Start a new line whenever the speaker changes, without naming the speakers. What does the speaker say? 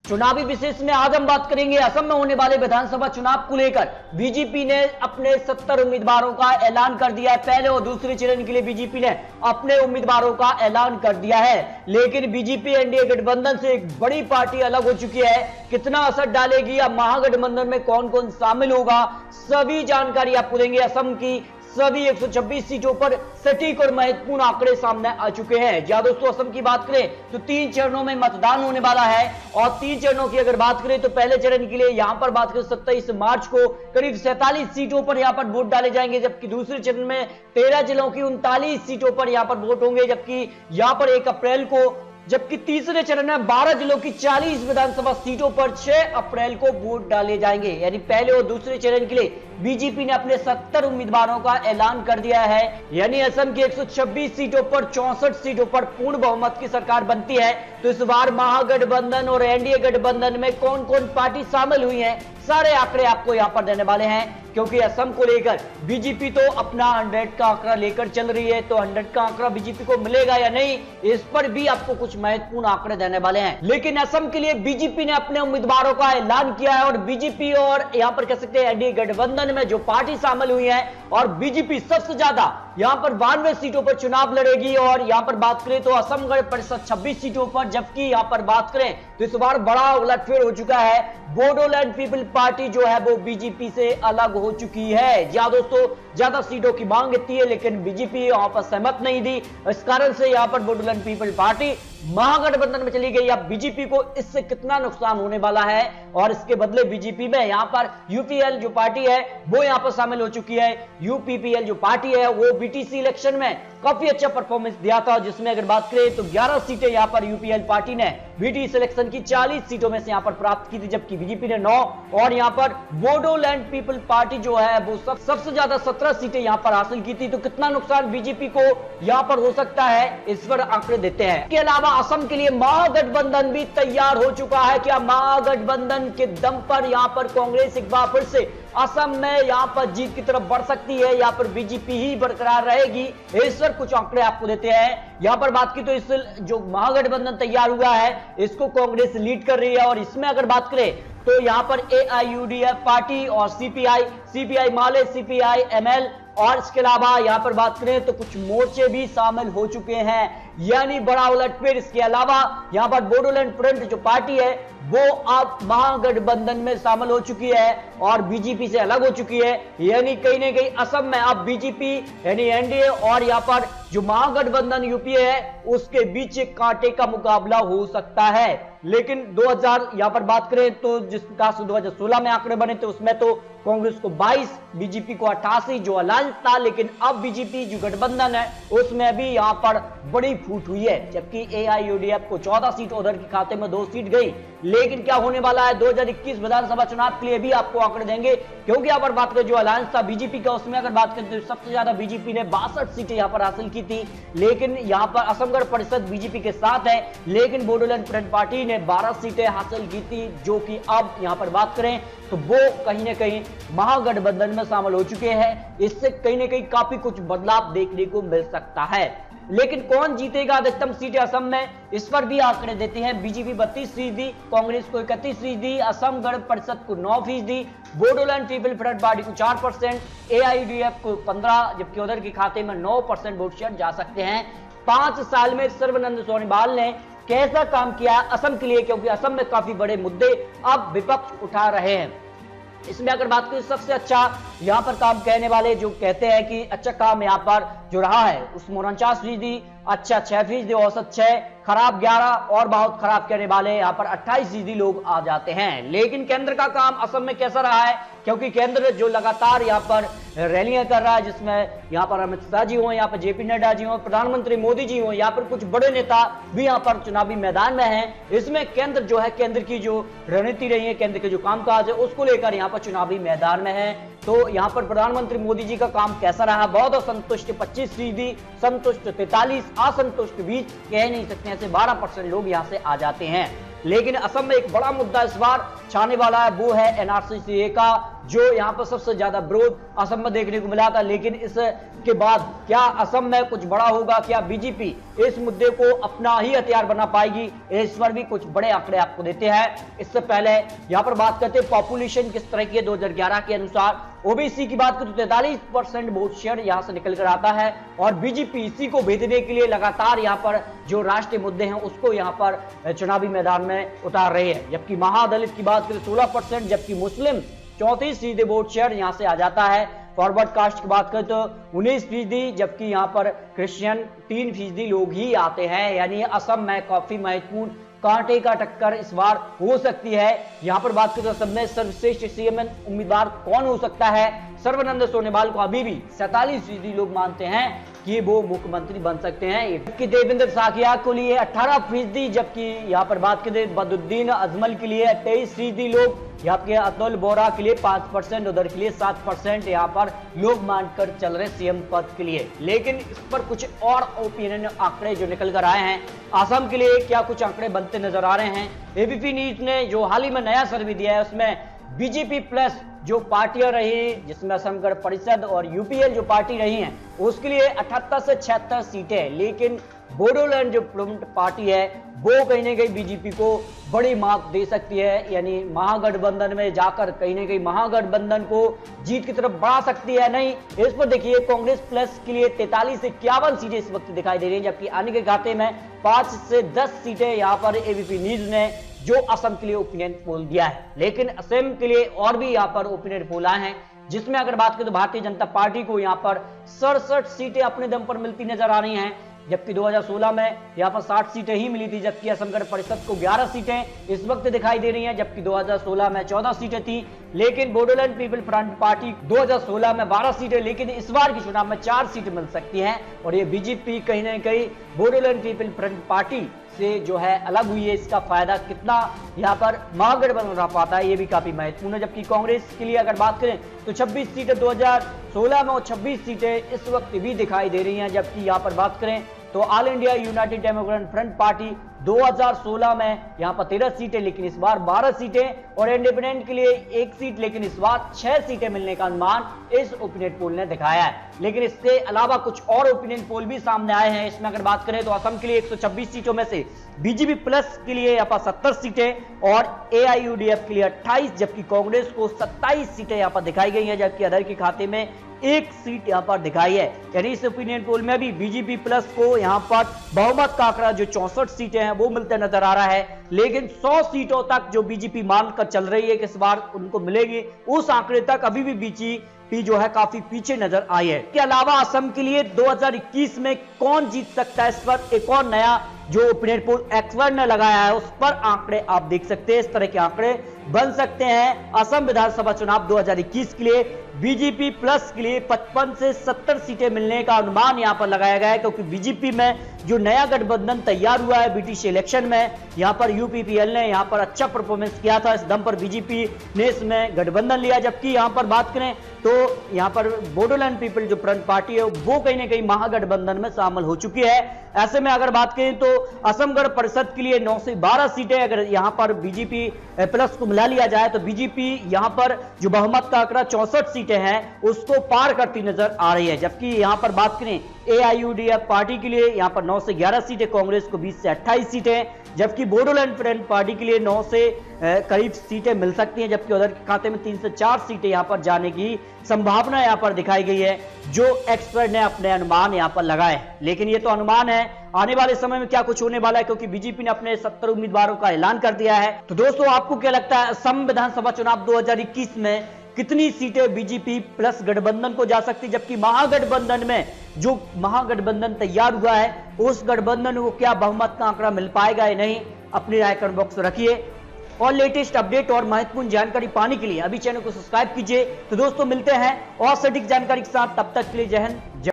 चुनावी विशेष में आज हम बात करेंगे असम में होने वाले विधानसभा चुनाव को लेकर। बीजेपी ने अपने 70 उम्मीदवारों का ऐलान कर दिया है। पहले और दूसरे चरण के लिए बीजेपी ने अपने उम्मीदवारों का ऐलान कर दिया है, लेकिन बीजेपी एनडीए गठबंधन से एक बड़ी पार्टी अलग हो चुकी है। कितना असर डालेगी या महागठबंधन में कौन कौन शामिल होगा, सभी जानकारी आपको देंगे। असम की सभी 126 सीटों पर सटीक और महत्वपूर्ण आंकड़े सामने आ चुके हैं। जहां दोस्तों असम की बात करें तो 3 चरणों में मतदान होने वाला है, और 3 चरणों की अगर बात करें तो पहले चरण के लिए यहां पर बात करें 27 मार्च को करीब 47 सीटों पर यहां पर वोट डाले जाएंगे, जबकि दूसरे चरण में 13 जिलों की 39 सीटों पर यहां पर वोट होंगे, जबकि यहां पर 1 अप्रैल को, जबकि तीसरे चरण में 12 जिलों की 40 विधानसभा सीटों पर 6 अप्रैल को वोट डाले जाएंगे। यानी पहले और दूसरे चरण के लिए बीजेपी ने अपने 70 उम्मीदवारों का ऐलान कर दिया है। यानी असम की 126 सीटों पर 64 सीटों पर पूर्ण बहुमत की सरकार बनती है। तो इस बार महागठबंधन और एनडीए गठबंधन में कौन कौन पार्टी शामिल हुई है, सारे आंकड़े आपको यहां पर देने वाले हैं, क्योंकि असम को लेकर बीजेपी तो अपना 100 का आंकड़ा लेकर चल रही है। तो 100 का आंकड़ा बीजेपी को मिलेगा या नहीं, इस पर भी आपको कुछ महत्वपूर्ण आंकड़े देने वाले हैं। लेकिन असम के लिए बीजेपी ने अपने उम्मीदवारों का ऐलान किया है, और बीजेपी और यहां पर कह सकते हैं एनडीए गठबंधन में जो पार्टी शामिल हुई है, और बीजेपी सबसे ज्यादा यहां पर 92 सीटों पर चुनाव लड़ेगी। और यहां पर बात करें तो असम गण परिषद 26 सीटों पर, जबकि यहां पर बात करें तो इस बार बड़ा उलटफेर हो चुका है। बोडोलैंड पीपल पार्टी जो है वो बीजेपी से अलग हो चुकी है। जहां दोस्तों ज्यादा सीटों की मांग थी है, लेकिन बीजेपी यहां पर सहमत नहीं थी। इस कारण से यहां पर बोडोलैंड पीपल पार्टी महागठबंधन में चली गई। अब बीजेपी को इससे कितना नुकसान होने वाला है, और इसके बदले बीजेपी में यहां पर यूपीएल जो पार्टी है वो यहां पर शामिल हो चुकी है। यूपीपीएल जो पार्टी है वो बीटीसी इलेक्शन में काफी अच्छा परफॉर्मेंस दिया था, जिसमें अगर बात करें तो 11 सीटें यहां पर यूपीएल पार्टी ने बीटीसी इलेक्शन की 40 सीटों में से यहां पर प्राप्त की थी, जबकि बीजेपी ने 9, और यहां पर बोडोलैंड पीपल पार्टी जो है वो सबसे ज्यादा 17 सीटें यहां पर हासिल की थी। तो कितना नुकसान बीजेपी को यहां पर हो सकता है, इस पर आंकड़े देते हैं। इसके अलावा असम के लिए महागठबंधन भी तैयार हो चुका है। क्या महागठबंधन के दम पर यहां पर कांग्रेस एक बार फिर से असम में यहां पर जीत की तरफ बढ़ सकती है, या पर बीजेपी ही बरकरार रहेगी, इस पर कुछ आंकड़े आपको देते हैं। यहां पर बात की तो इस जो महागठबंधन तैयार हुआ है इसको कांग्रेस लीड कर रही है, और इसमें अगर बात करें तो यहां पर एआईयूडीएफ पार्टी और सीपीआई माले, सीपीआई एमएल, और इसके अलावा यहां पर बात करें तो कुछ मोर्चे भी शामिल हो चुके हैं। यानी बड़ा उलटफेर। इसके अलावा यहां पर बोडोलैंड फ्रंट जो पार्टी है वो अब महागठबंधन में शामिल हो चुकी है और बीजेपी से अलग हो चुकी है। यानी कहीं ना कहीं असम में अब बीजेपी यानी एनडीए और यहां पर जो महागठबंधन यूपीए है उसके बीच एक कांटे का मुकाबला हो सकता है। लेकिन 2000 यहां पर बात करें तो जिस प्रकार से 2016 में आंकड़े बने थे उसमें तो कांग्रेस को 22, बीजेपी को 88 जो अलायंस था, लेकिन अब बीजेपी जो गठबंधन है उसमें भी यहां पर बड़ी फूट हुई है। जबकि एआईयूडीएफ को 14 सीट, उधर के खाते में 2 सीट गई। लेकिन क्या होने वाला है 2021 विधानसभा चुनाव के लिए भी आपको आंकड़े देंगे, क्योंकि यहां पर बात करें जो अलायंस था बीजेपी का उसमें अगर बात करें तो सबसे ज्यादा बीजेपी ने 62 सीटें यहां पर हासिल की थी। लेकिन यहां पर असम गण परिषद बीजेपी के साथ है, लेकिन बोडोलैंड फ्रंट पार्टी ने 12 सीटें हासिल की थी, जो कि अब यहां पर बात करें तो वो कहीं ना कहीं महागठबंधन में शामिल हो चुके हैं। इससे कहीं ना कहीं काफी कुछ बदलाव देखने को मिल सकता है। लेकिन कौन जीतेगा अधिकतम सीटें असम में, इस पर भी आंकड़े देते हैं। बीजेपी 32%, कांग्रेस को 31%, असम गण परिषद को 9%, बोडोलैंड पीपल फ्रंट पार्टी को 4%, एआईयूडीएफ को 15%, जबकि उधर के खाते में 9% वोट शेयर जा सकते हैं। 5 साल में सर्बानंद सोनोवाल ने कैसा काम किया असम के लिए, क्योंकि असम में काफी बड़े मुद्दे अब विपक्ष उठा रहे हैं। इसमें अगर बात करें सबसे अच्छा यहां पर काम कहने वाले जो कहते हैं कि अच्छा काम यहां पर जो रहा है उसमें 49%, अच्छा 6%, औसत 6, खराब 11 और बहुत खराब कहने वाले यहां पर 28% लोग आ जाते हैं। लेकिन केंद्र का काम असम में कैसा रहा है, क्योंकि केंद्र जो लगातार यहां पर रैलियां कर रहा है, जिसमें यहां पर अमित शाह जी हो, यहां पर जेपी नड्डा जी हो, प्रधानमंत्री मोदी जी हो, यहां पर कुछ बड़े नेता भी यहां पर चुनावी मैदान में हैं। इसमें केंद्र जो है, केंद्र की जो रणनीति रही है, केंद्र के जो कामकाज है उसको लेकर यहां पर चुनावी मैदान में है। तो यहां पर प्रधानमंत्री मोदी जी का काम कैसा रहा, बहुत असंतुष्ट 25%, संतुष्ट 43%, असंतुष्ट 20, कह नहीं सकते ऐसे 12% लोग यहां से आ जाते हैं। लेकिन असम में एक बड़ा मुद्दा इस बार छाने वाला है, वो है एनआरसी का, जो यहां पर सबसे ज्यादा विरोध असम में देखने को मिला था। लेकिन इसके बाद क्या असम में कुछ बड़ा होगा, क्या बीजेपी इस मुद्दे को अपना ही हथियार बना पाएगी, इस पर भी कुछ बड़े आंकड़े आपको देते हैं। इससे पहले यहां पर बात करते हैं पॉपुलेशन किस तरह की है। 2011 के अनुसार ओबीसी की बात करें तो 43% वोट शेयर यहां से निकल कर आता है और बीजेपी इसी को भेदने के लिए लगातार यहां पर जो राष्ट्रीय मुद्दे हैं उसको यहां पर चुनावी मैदान में उतार रही है। जबकि महादलित की बात करें 16%, जबकि मुस्लिम 34% वोट शेयर यहां से आ जाता है। फॉरवर्ड कास्ट की बात करें तो 19%, जबकि यहां पर क्रिश्चियन 3% लोग ही आते हैं। यानी असम में काफी महत्वपूर्ण कांटे का टक्कर इस बार हो सकती है। यहां पर बात करें तो असम में सर्वश्रेष्ठ सीएम उम्मीदवार कौन हो सकता है, सर्बानंद सोनोवाल को अभी भी 47% लोग मानते हैं कि वो मुख्यमंत्री बन सकते हैं। जबकि देवेंद्र साकिया को लिए 18%, जबकि यहां पर बात करें बदुद्दीन अजमल के लिए 23% लोग, यहाँ पे अतुल बोरा के लिए 5%, उधर के लिए 7% यहाँ पर लोग मानकर चल रहे सीएम पद के लिए। लेकिन इस पर कुछ और ओपिनियन आंकड़े जो निकल कर आए हैं, असम के लिए क्या कुछ आंकड़े बनते नजर आ रहे हैं। एबीपी न्यूज ने जो हाल ही में नया सर्वे दिया है उसमें बीजेपी प्लस जो पार्टियां रही, जिसमें असम गण परिषद और यूपीएल जो पार्टी रही हैं, उसके लिए 78 से 76 सीटें। लेकिन बोडोलैंड जो प्रमुख पार्टी है वो कहीं ना कहीं बीजेपी को बड़ी मात दे सकती है, यानी महागठबंधन में जाकर कहीं ना कहीं महागठबंधन को जीत की तरफ बढ़ा सकती है। नहीं, इस पर देखिए कांग्रेस प्लस के लिए 43 से 51 सीटें इस वक्त दिखाई दे रही हैं, जबकि आने के खाते में 5 से 10 सीटें यहां पर एबीपी न्यूज ने जो असम के लिए ओपिनियन पोल दिया है। लेकिन असम के लिए और भी यहां पर ओपिनियन पोल आए हैं, जिसमें अगर बात करें तो भारतीय जनता पार्टी को यहां पर 67 सीटें अपने दम पर मिलती नजर आ रही हैं, जबकि 2016 में यहां पर 60 सीटें ही मिली थी। जबकि असम गण परिषद को 11 सीटें इस वक्त दिखाई दे रही हैं, जबकि 2016 में 14 सीटें थी। लेकिन बोडोलैंड पीपल फ्रंट पार्टी 2016 में 12 सीटें, लेकिन इस बार के चुनाव में 4 सीटें मिल सकती हैं। और ये बीजेपी कहीं ना कहीं बोडोलैंड पीपल फ्रंट पार्टी से जो है अलग हुई है, इसका फायदा कितना यहाँ पर महागठबंधन उठा पाता है, ये भी काफी महत्वपूर्ण है। जबकि कांग्रेस के लिए अगर बात करें तो 26 सीटें 2016 में और 26 सीटें इस वक्त भी दिखाई दे रही हैं। जबकि यहाँ पर बात करें तो all India United democratic front party 2016 में यहां पर 13 सीटें, लेकिन इस बार 12 सीटें, और इंडिपेंडेंट के लिए 1 सीट, लेकिन इस बार 6 सीटें मिलने का अनुमान इस ओपिनियन पोल ने दिखाया है। लेकिन इससे अलावा कुछ और ओपिनियन पोल भी सामने आए हैं। इसमें अगर बात करें तो असम के लिए 126 सीटों में से बीजेपी प्लस के लिए यहां पर 70 सीटें और एआईयूडीएफ के लिए 28, जबकि कांग्रेस को 27 सीटें यहां पर दिखाई गई हैं, जबकि अदर के खाते में 1 सीट यहां पर दिखाई है। यानी इस ओपिनियन पोल में भी बीजेपी प्लस को यहां पर बहुमत का आंकड़ा जो 64 सीटें हैं वो मिलते नजर आ रहा है। लेकिन 100 सीटों तक जो बीजेपी मानकर चल रही है कि इस बार उनको मिलेगी, उस आंकड़े तक अभी भी बीजेपी जो है काफी पीछे नजर आई है। इसके अलावा असम के लिए 2021 में कौन जीत सकता है, इस पर एक और नया जो ओपिनियन पोल एक्सपर्ट ने लगाया है उस पर आंकड़े आप देख सकते हैं। इस तरह के आंकड़े बन सकते हैं। असम विधानसभा चुनाव 2021 के लिए बीजेपी प्लस के लिए 55 से 70 सीटें मिलने का अनुमान यहां पर लगाया गया है, क्योंकि बीजेपी में जो नया गठबंधन तैयार हुआ है बीटीसी इलेक्शन में, यहां पर यूपीपीएल ने यहां पर अच्छा परफॉर्मेंस किया था, इस दम पर बीजेपी ने इसमें गठबंधन लिया। जबकि यहां पर बात करें तो यहां पर बोडोलैंड पीपल जो फ्रंट पार्टी है वो कहीं ना कहीं महागठबंधन में शामिल हो चुकी है। ऐसे में अगर बात करें तो असम गण परिषद के लिए 9 से 12 सीटें अगर यहां पर बीजेपी प्लस को मिला लिया जाए तो बीजेपी यहां पर जो बहुमत का आंकड़ा 64 सीटें हैं उसको पार करती नजर आ रही है। जबकि यहां पर बात करें एआईयूडीएफ पार्टी के लिए यहां पर 9 से 11 सीटें, कांग्रेस को 20 से 28 सीटें, जबकि बोडोलैंड फ्रंट पार्टी के लिए 9 से करीब सीटें मिल सकती हैं, जबकि उधर के खाते में 3 से 4 सीटें यहां पर जाने की संभावना यहां पर दिखाई गई है, जो एक्सपर्ट ने अपने अनुमान यहां पर लगाए। लेकिन ये तो अनुमान है, आने वाले समय में क्या कुछ होने वाला है, क्योंकि बीजेपी ने अपने 70 उम्मीदवारों का ऐलान कर दिया है। तो दोस्तों आपको क्या लगता है असम विधानसभा चुनाव 2021 में कितनी सीटें बीजेपी प्लस गठबंधन को जा सकती, जबकि महागठबंधन में जो महागठबंधन तैयार हुआ है उस गठबंधन को क्या बहुमत का आंकड़ा मिल पाएगा या नहीं, अपनी राय कमेंट बॉक्स में रखिए। और लेटेस्ट अपडेट और महत्वपूर्ण जानकारी पाने के लिए अभी चैनल को सब्सक्राइब कीजिए। तो दोस्तों मिलते हैं और सटीक जानकारी के साथ, तब तक के लिए जय हिंद।